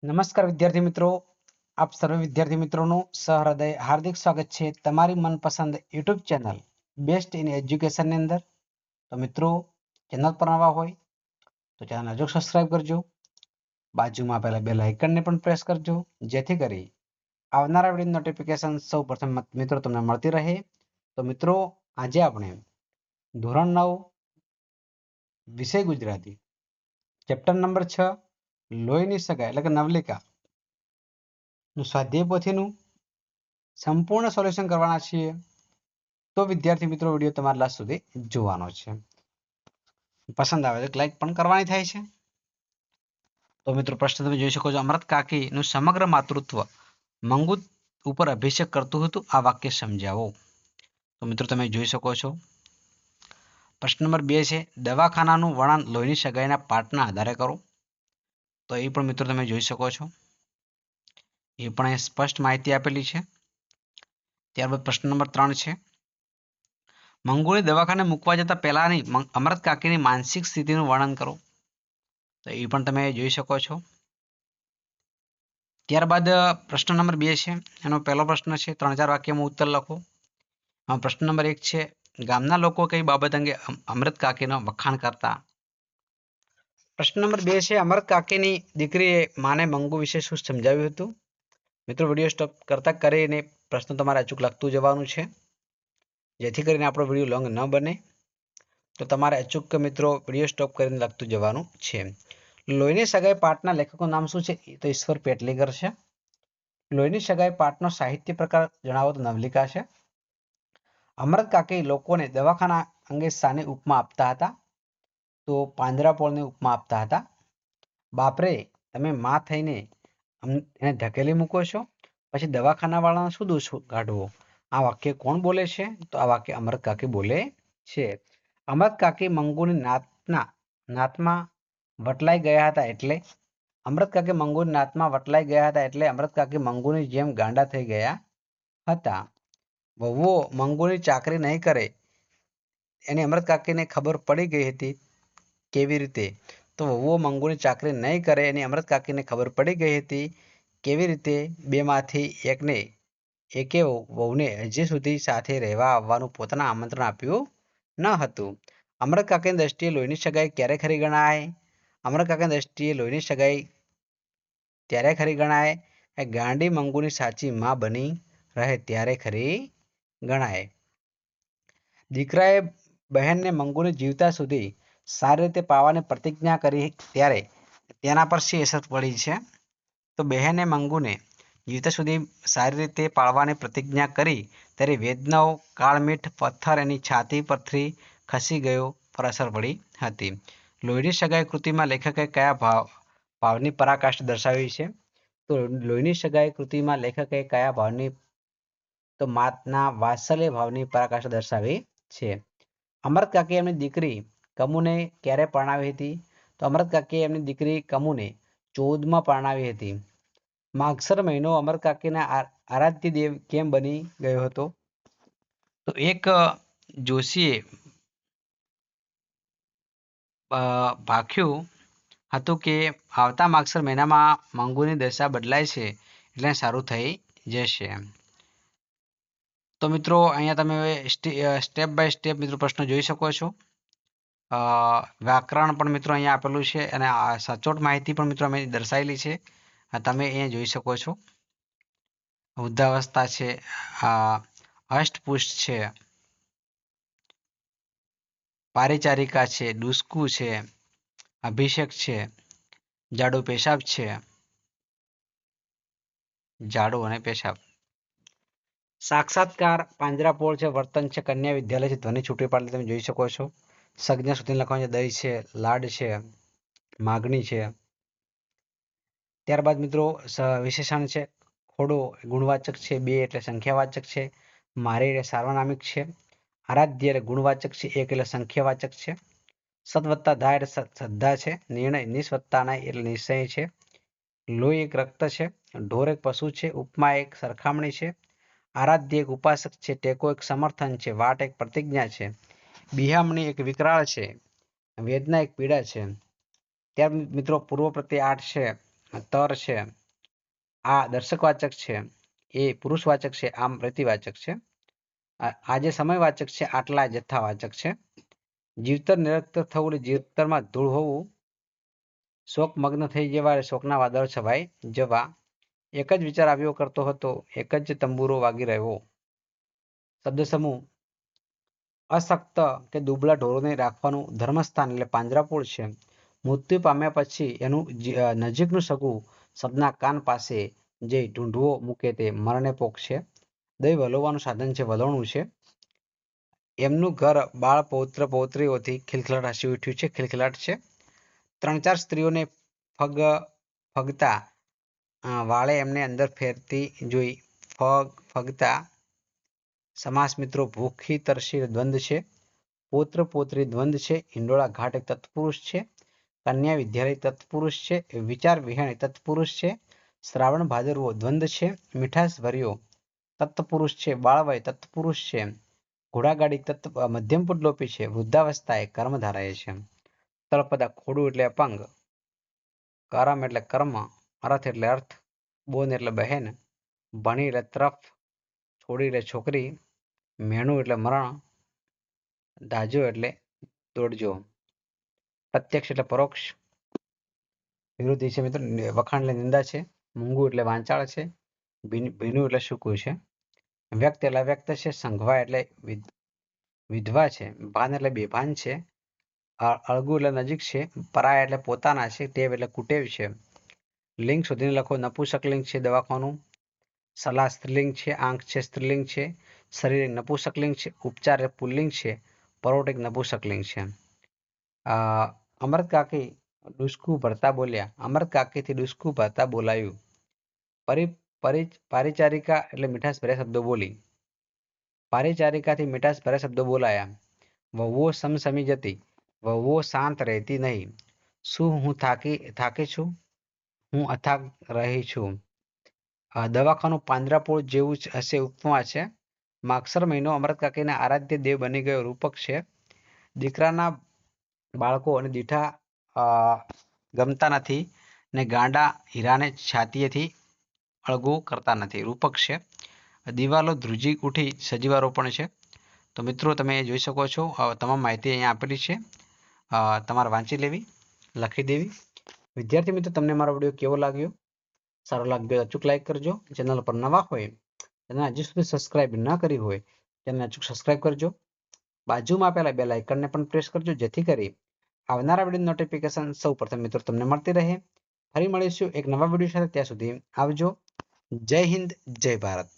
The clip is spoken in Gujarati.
નમસ્કાર વિદ્યાર્થી મિત્રો, આપ સર્વે વિદ્યાર્થી મિત્રોનું સહૃદય હાર્દિક સ્વાગત છે તમારી મનપસંદ યુટ્યુબ ચેનલ બેસ્ટ ઇન એજ્યુકેશનની અંદર। તો મિત્રો, ચેનલ પર નવા હોય તો ચેનલ જરૂર સબસ્ક્રાઇબ કરજો, બાજુમાં આપેલા બેલ આઇકનને પણ પ્રેસ કરજો, જેથી કરી આવનારા વિડીયો નોટિફિકેશન સૌપ્રથમ મિત્રો તમને મળતી રહે। તો મિત્રો, આજે આપણે ધોરણ 9 વિષય ગુજરાતી ચેપ્ટર નંબર 6 લોહીની સગાઈ એટલે કે નવલિકા નું સ્વાધ્યાય પોથીનું સંપૂર્ણ સોલ્યુશન કરવાના છીએ। તો વિદ્યાર્થી મિત્રો, વિડીયો તમારા લાસ્ટ સુધી જોવાનો છે, પસંદ આવે તો લાઈક પણ કરવાની થાય છે। તો મિત્રો, પ્રશ્ન તમે જોઈ શકો છો, અમૃત કાકીનું સમગ્ર માતૃત્વ મંગુ ઉપર અભિષેક કરતું હતું, આ વાક્ય સમજાવો। તો મિત્રો, તમે જોઈ શકો છો, પ્રશ્ન નંબર 2 છે, દવાખાનાનું વર્ણન લોહીની સગાઈના પાઠના આધારે કરો। તો એ પણ મિત્રો તમે જોઈ શકો છો, એ પણ સ્પષ્ટ માહિતી આપેલી છે। ત્યારબાદ પ્રશ્ન નંબર 3 છે, મંગુને દવાખાને મૂકવા જતા પહેલાની અમૃત કાકીની માનસિક સ્થિતિનું વર્ણન કરો। તો એ પણ તમે જોઈ શકો છો। ત્યારબાદ પ્રશ્ન નંબર 2 છે, એનો પહેલો પ્રશ્ન છે, 3-4 વાક્યમાં ઉત્તર લખો। પ્રશ્ન નંબર 1 છે, ગામના લોકો કઈ બાબત અંગે અમૃત કાકીનો વખાણ કરતા। પ્રશ્ન નંબર 2 છે, અમૃત કાકીની દીકરીએ માને મંગુ વિશે શું સમજાવ્યું હતું। મિત્રો, વિડીયો સ્ટોપ કરતા કરીને પ્રશ્ન તમારે અચૂક લખતું જવાનું છે, જેથી કરીને આપણો વિડીયો લોંગ ન બને। તો તમારે અચૂક મિત્રો વિડીયો સ્ટોપ કરીને લખતું જવાનું છે। લોહીની સગાઈ પાઠના લેખકનું નામ શું છે? તો ઈશ્વર પેટલીકર છે। લોહીની સગાઈ પાઠનો સાહિત્ય પ્રકાર જણાવો તો નવલિકા છે। અમૃત કાકી લોકોને દવાખાના અંગે શાની ઉપમા આપતા હતા? તો પાંજરાપોળની ઉપમા આપતા હતા। બાપરે, તમે માં થઈને એને ધકેલી મૂકો છો, પછી દવાખાના વાળાનો શું દોષ કાઢવો? આ વાક્ય કોણ બોલે છે? તો આ વાક્ય અમૃત કાકી બોલે છે। અમૃત કાકી મંગુની નાતમાં વટલાઈ ગયા હતા એટલે અમૃત કાકી મંગુની નાતમાં વટલાઈ ગયા હતા એટલે અમૃત કાકી મંગુની જેમ ગાંડા થઈ ગયા હતા। વહુઓ મંગુની ચાકરી નહીં કરે એની અમૃત કાકીને ખબર પડી ગઈ હતી। કેવી રીતે? તો વહુઓ મંગુની ચાકરી નહીં કરે એની અમૃત કાકીને ખબર પડી ગઈ હતી। કેવી રીતે? બેમાંથી એકે વહુને હજી સુધી સાથે રહેવા આવવાનું પોતાના આમંત્રણ આપ્યું ન હતું। અમૃત કાકીની દ્રષ્ટિએ લોહીની સગાઈ ક્યારે ખરી ગણાય? અમૃત કાકીની દ્રષ્ટિએ લોહીની સગાઈ ત્યારે ખરી ગણાય કે ગાંડી મંગુની સાચી માં બની રહે ત્યારે ખરી ગણાય। દીકરાએ બહેનને મંગુને જીવતા સુધી સારી રીતે પાળવાની પ્રતિજ્ઞા કરી ત્યારે તેના પર શી અસર પડી છે? તો બહેને મંગુને જીવતા સુધી સારી રીતે પાળવાની પ્રતિજ્ઞા કરી ત્યારે વેદનાઓ કાળમીઠ પથ્થર એની છાતી પરથી ખસી ગયો પર અસર પડી હતી। લોહીની સગાઈ કૃતિમાં લેખકે કયા ભાવની પરાકાષ્ઠા દર્શાવી છે? તો લોહીની સગાઈ કૃતિમાં લેખકે કયા ભાવની? તો માતના વાત્સલ્ય ભાવની પરાકાષ્ઠા દર્શાવી છે। અમૃત કાકી એમની દીકરી કમુને ક્યારે પરણાવી હતી? તો અમૃત કાકીએ એમની દીકરી કમુને 14માં પરણાવી હતી। માગસર મહિનો અમૃત કાકીના આરાધ્ય દેવ કેમ બની ગયો હતો? તો એક જોશીએ ભાખ્યું હતું કે આવતા માગસર મહિનામાં મંગુની દશા બદલાય છે એટલે સારું થઈ જશે। તો મિત્રો, અહીંયા તમે સ્ટેપ બાય સ્ટેપ મિત્રો પ્રશ્નો જોઈ શકો છો। વ્યાકરણ પણ મિત્રો અહીંયા આપેલું છે અને સચોટ માહિતી પણ મિત્રો અમે દર્શાવેલી છે, તમે અહીંયા જોઈ શકો છો। વૃદ્ધાવસ્થા છે, અષ્ટપુષ્ટ છે, પારિચારિકા છે, ડુસ્કુ છે, અભિષેક છે, જાડો પેશાબ છે, જાડો અને પેશાબ, સાક્ષાત્કાર પાંજરાપોળ છે, વર્તન છે, કન્યા વિદ્યાલય છે, ધ્વનિ છૂટી પાડેલી તમે જોઈ શકો છો। સંજ્ઞા સુધી લખવાની છે, દહીં છે, લાડ છે, માગણી છે। ત્યારબાદ મિત્રો વિશેષણ છે, ખોડો ગુણવાચક છે, બે એટલે સંખ્યાવાચક છે, મારી એટલે સાર્વનામિક છે, આરાધ્ય એટલે ગુણવાચક છે, એક એટલે સંખ્યાવાચક છે, સત વત્તા ધા એટલે શ્રદ્ધા છે, નિર્ણય નિશ વત્તા નાય એટલે નિશ્ચય છે, લોહી એક રક્ત છે, ઢોર એક પશુ છે, ઉપમા એક સરખામણી છે, આરાધ્ય એક ઉપાસક છે, ટેકો એક સમર્થન છે, વાટ એક પ્રતિજ્ઞા છે, બિહામણી એક વિકરાળ છે, વેદના એક પીડા છે। ત્યાર મિત્રો પૂર્વ પ્રત્યય 8 છે, તર છે આ દર્શકવાચક છે, એ પુરુષવાચક છે, આમ પ્રતિવાચક છે, આ જે સમયવાચક છે આટલા જથ્થાવાચક છે, જીવતર નિરંતર થવું એટલે જીવતરમાં ધૂળ હોવું, શોકમગ્ન થઈ જવા એટલે શોકના વાદળ છવાઈ જવા, એક જ વિચાર આવ્યો કરતો હતો, એક જ તંબુરો વાગી રહ્યો. શબ્દ સમૂહ અશક્ત કે દુબળા ઢોરોને રાખવાનું ધર્મસ્થાન એટલે પાંજરાપોળ છે. મૃત્યુ પામ્યા પછી એનું નજીકનું સગું શબ્દના કાન પાસે જે ઢૂંઢવો મૂકે તે મરણે પોકશે. દહીં વલોવાનું સાધન છે, વલોણું છે. એમનું ઘર બાળ પૌત્ર પૌત્રીઓથી ખિલખિલાટ હસી ઉઠ્યું છે, ખિલખિલાટ છે. 3-4 સ્ત્રીઓને ફગતા વાળે એમને અંદર ફેરતી જોઈ ફગતા. સમાસ મિત્રો ભૂખી તરસી દ્વંદ્વ છે, પૌત્ર પૌત્રી દ્વંદ્વ છે, હિંડોળા ઘાટ એક તત્પુરુષ છે, કન્યા વિદ્યાલય તત્પુરુષ છે, વિચાર વિહાણી તત્પુરુષ છે, શ્રાવણ ભાદરવો દ્વંદ્વ છે, મીઠાશ ભર્યો તત્પુરુષ છે, બાળવય તત્પુરુષ છે, ઘોડાગાડી મધ્યમ પુડલોપી છે, વૃદ્ધાવસ્થા એ કર્મ ધારાય છે. તળપદા ખોડું એટલે અપંગ, કરમ એટલે કર્મ, અરથ એટલે અર્થ, બોન એટલે બહેન, ભણી એટલે તરફ, છોડી એટલે છોકરી, મેણું એટલે મરણ, દાજો એટલે દોડજો. પ્રત્યક્ષ એટલે પરોક્ષ. વિરોધી છે મિત્રો, વખાણ એટલે નિંદા છે, મૂંગું એટલે વાંચાળ છે, ભીનું એટલે સૂકું છે, વ્યક્ત એટલે અવ્યક્ત છે, સંઘવા એટલે વિધવા છે, ભાન એટલે બેભાન છે, અળગું એટલે નજીક છે, પરાયા એટલે પોતાના છે, ટેવ એટલે કુટેવ છે. લિંગ શોધીને લખો. નપુંસકલિંગ છે દવાખાનું, સલાહ સ્ત્રીલિંગ છે, આંખ છે સ્ત્રીલિંગ છે, શરીર નપુંસકલિંગ છે, ઉપચાર એ પુલ્લિંગ છે, પરોઢ એક નપુંસકલિંગ છે. અમૃત કાકી ડુસકું ભરતા બોલ્યા, અમૃત કાકીથી ડુસકું ભરતા બોલાયું. પારિચારિકા એટલે મીઠાશ ભર્યા શબ્દો બોલી, પારિચારિકાથી મીઠાશ ભર્યા શબ્દો બોલાયા. વહુઓ સમસમી જતી, વહુઓ શાંત રહેતી નહીં. શું હું થાકી છું, હું અથાગ રહી છું. દવાખાનું પાંજરાપોળ જેવું હશે ઉપમા છે. માગસર મહિનો અમૃત કાકીના આરાધ્ય દેવ બની ગયો રૂપક છે. દીકરાના બાળકો અને દીઠા ગમતા નથી ને ગાંડા હીરાને છાતીએથી અળગું કરતા નથી રૂપક છે. દિવાલો ધ્રુજી ઉઠી સજીવારોપણ છે. તો મિત્રો તમે જોઈ શકો છો તમામ માહિતી અહીંયા આપેલી છે, તમારે વાંચી લેવી, લખી દેવી. વિદ્યાર્થી મિત્રો તમને મારો વિડીયો કેવો લાગ્યો? સારો લાગ્યો અચૂક લાઈક કરજો. ચેનલ પર નવા હોય, ચેનલ હજી સુધી સબસ્ક્રાઇબ ન કરી હોય, ચેનલ અચૂક સબસ્ક્રાઇબ કરજો. બાજુમાં આપેલા બેલ આઇકનને પણ પ્રેસ કરજો, જેથી કરી આવનારા વિડીયો નોટિફિકેશન સૌ પ્રથમ મિત્રો તમને મળતી રહે. ફરી મળીશું એક નવા વિડીયો સાથે. ત્યાં સુધી આવજો. જય હિન્દ, જય ભારત.